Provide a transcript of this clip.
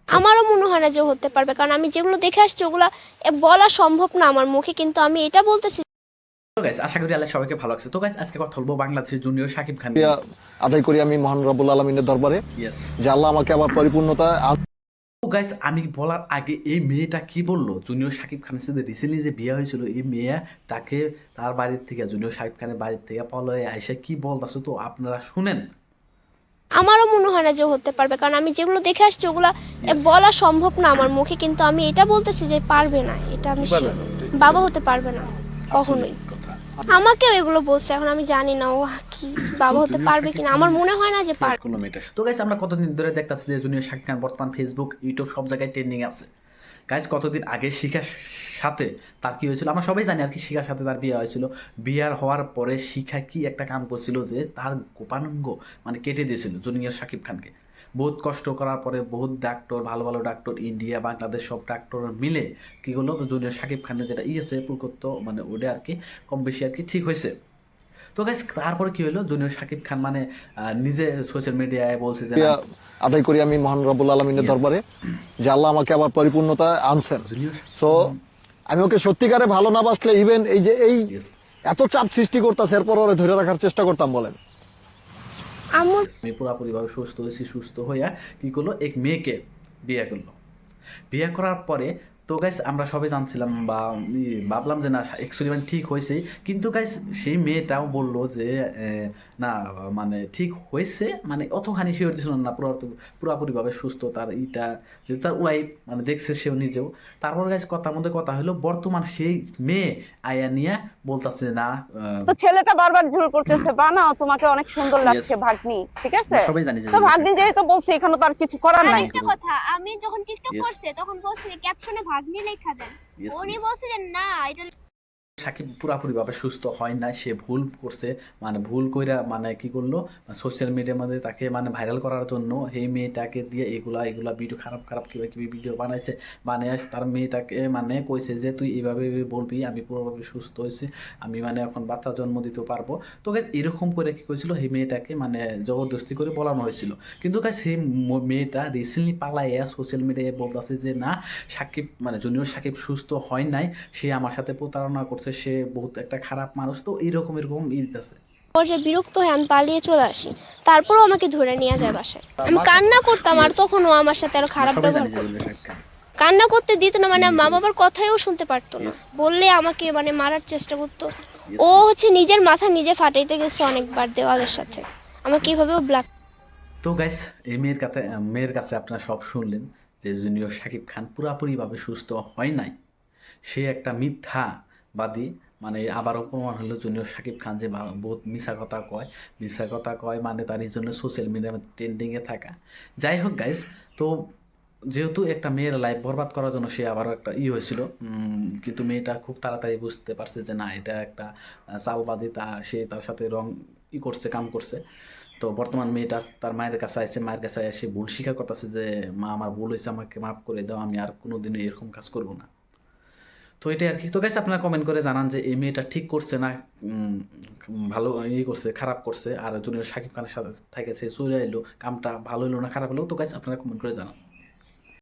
আমারও মনে হয় না যে হতে পারবে, কারণ আমি যেগুলো দেখে আসছি ওগুলা বলা সম্ভব না আমার মুখে, কিন্তু আমি এটা বলতেছি। তো গাইস আশা করি আল্লাহ সবাইকে ভালো লাগছে। তো গাইস আজকে কথা বলবো বাংলাদেশের জুনিয়র শাকিব খান শুকরিয়া আদায় করি আমি মহান রব্বুল আলমিনের দরবারে ইয়েস। যে আল্লাহ আমাকে আবার পরিপূর্ণতা তো গাইস আমি বলার আগে এই মেয়েটা কি বললো, জুনিয়র শাকিব খানের সাথে রিসেন্টলি যে বিয়ে হয়েছিল এই মেয়েটাকে তার বাড়ির থেকে জুনিয়র শাকিব খানের বাড়ির থেকে পলয়ে আইসা কি বলতেছে তো আপনারা শুনেন। আমারও মনে হয় না যে হতে পারবে, কারণ আমি যেগুলো দেখে আসছি ওগুলা বলা সম্ভব না আমার মুখে, কিন্তু আমি এটা বলতেছি যে পারবে না, এটা আমি sure। বাবা হতে পারবে না কখনোই। আমাকেও এগুলো বলছে, এখন আমি জানি না ও কি বাবা হতে পারবে কিনা, আমার মনে হয় না যে পারবে। তো গাইস আমরা কতদিন ধরে দেখতেছি যে জুনিয়র শাকিব খান বর্তমান ফেসবুক ইউটিউব সব জায়গায় ট্রেন্ডিং আছে। গাইস কতদিন আগে শিখার সাথে তার কি হয়েছিল আমরা সবাই জানি আর কি, শিখার সাথে তার বিয়ে হয়েছিল। বিয়ার হওয়ার পরে শিখা কি একটা কাম করছিল যে তার গোপানাঙ্গ মানে কেটে দিয়েছিল জুনিয়র শাকিব খানকে। বহুত কষ্ট করার পরে বহুত ডাক্তার, ভালো ভালো ডাক্তার, ইন্ডিয়া বাংলাদেশ সব ডাক্তার মিলে কি করলো জুনিয়র শাকিব খানের যেটা ইয়েছে পুল করতো মানে ওটা আর কি কম বেশি আর কি ঠিক হয়েছে। তো গাইস তারপরে কি হলো, জুনিয়র শাকিব খান মানে নিজে সোশ্যাল মিডিয়ায় বলছে যে আদায় করি আমি মহান রব্বুল আলমিনের দরবারে যে আল্লাহ আমাকে আবার পরিপূর্ণতা আনছেন। সো আমি ওকে সত্যিকারে ভালো না বাসলে ইভেন এই যে এই এত চাপ সৃষ্টি করতেছে এরপর ওরে ধরে রাখার চেষ্টা করতাম বলেন। আমার আমি পুরাপুরিভাবে সুস্থ হয়েছি, সুস্থ হইয়া কি করলো এক মেয়েকে বিয়ে করলো। বিয়ে করার পরে তো গাইস আমরা সবাই জানছিলাম বা ভাবলাম যে না অ্যাকচুয়ালি মানে ঠিক হয়েছে, কিন্তু গাইস সেই মেয়েটাও বললো যে না মানে ঠিক হয়েছে মানে অতখানি শিওর দিছিল না পুরাপুরিভাবে সুস্থ তার ইটা, যদি তার ওয়াইফ মানে দেখছে সেও নিজেও। তারপর গাইস কথার মধ্যে কথা হলো বর্তমান সেই মেয়ে আয়া নিয়া বলতেছে না তো ছেলেটা বারবার জোর করতেছে বানাও তোমাকে অনেক সুন্দর লাগছে ভাগ্নি, ঠিক আছে সবাই জানি যে তো ভাগ্নি যেহেতু বলছে এখানে তো আর কিছু করার নাই। আরেকটা কথা, আমি যখন টিকটক করছে তখন বলছে ক্যাপশনে ভাগ্নি লেখা দেন, উনি বলছে যে না এটা সাকিব পুরাপুরিভাবে সুস্থ হয় না, সে ভুল করছে মানে ভুল কইরা মানে কি করলো সোশ্যাল মিডিয়ার মধ্যে তাকে মানে ভাইরাল করার জন্য এই মেয়েটাকে দিয়ে এগুলা এগুলা ভিডিও খারাপ খারাপ কিবা কিবি ভিডিও বানাইছে। বানিয়ে তার মেয়েটাকে মানে কইছে যে তুই এইভাবে বলবি আমি পুরোপুরি সুস্থ হয়েছি, আমি মানে এখন বাচ্চা জন্ম দিতে পারবো। তো গাইস এরকম করে কি করেছিল এই মেয়েটাকে মানে জবরদস্তি করে বলানো হয়েছিল। কিন্তু গাইস সেই মেয়েটা রিসেন্টলি পালাইয়া সোশ্যাল মিডিয়ায় বলতেছে যে না সাকিব মানে জুনিয়র সাকিব সুস্থ হয় নাই, সে আমার সাথে প্রতারণা করছে, সে বহুত একটা খারাপ মানুষ। তো এরকম এরকম আছে পর্যায়ে বিরক্ত হয়ে আমি পালিয়ে চলে আসি, তারপরও আমাকে ধরে নিয়ে যায় বাসায়। আমি কান্না করতাম আর তখন ও আমার সাথে আরো খারাপ ব্যবহার করতো, কান্না করতে দিত না, মানে মা বাবার কথাইও শুনতে পারতো না, বললে আমাকে মানে মারার চেষ্টা করতো। ও হচ্ছে নিজের মাথা নিজে ফাটাইতে গেছে অনেকবার দেওয়ালের সাথে, আমাকে এইভাবেও ব্ল্যাক। তো গাইস এই মেয়ের কাছে আপনারা সব শুনলেন যে জুনিয়র শাকিব খান পুরাপুরিভাবে সুস্থ হয় নাই, সে একটা মিথ্যাবাদী। মানে আবারও প্রমাণ হলো জুনিয়র শাকিব খান যে বহুত মিশা কথা কয় মানে তার এই জন্য সোশ্যাল মিডিয়া ট্রেন্ডিংয়ে থাকা। যাই হোক গাইস, তো যেহেতু একটা মেয়ের লাইফ বরবাদ করার জন্য সে আবারও একটা হয়েছিল, কিন্তু মেয়েটা খুব তাড়াতাড়ি বুঝতে পারছে যে না এটা একটা চালবাদী, সে তার সাথে রং করছে কাম করছে। তো বর্তমান মেয়েটা তার মায়ের কাছে আসছে, মায়ের কাছে এসে ভুল স্বীকার করতেছে যে মা আমার ভুল হয়েছে, আমাকে মাফ করে দাও, আমি আর কোনোদিনও এরকম কাজ করব না। তো এটাই আর কি। তো গাইস আপনারা কমেন্ট করে জানান যে এই মেয়েটা ঠিক করছে না ভালো করছে খারাপ করছে, আর জুনিয়র শাকিব খানের সাথে থেকে সে চলে এলো, কামটা ভালো হলো না খারাপ হলো। তো গাইস আপনারা কমেন্ট করে জানান।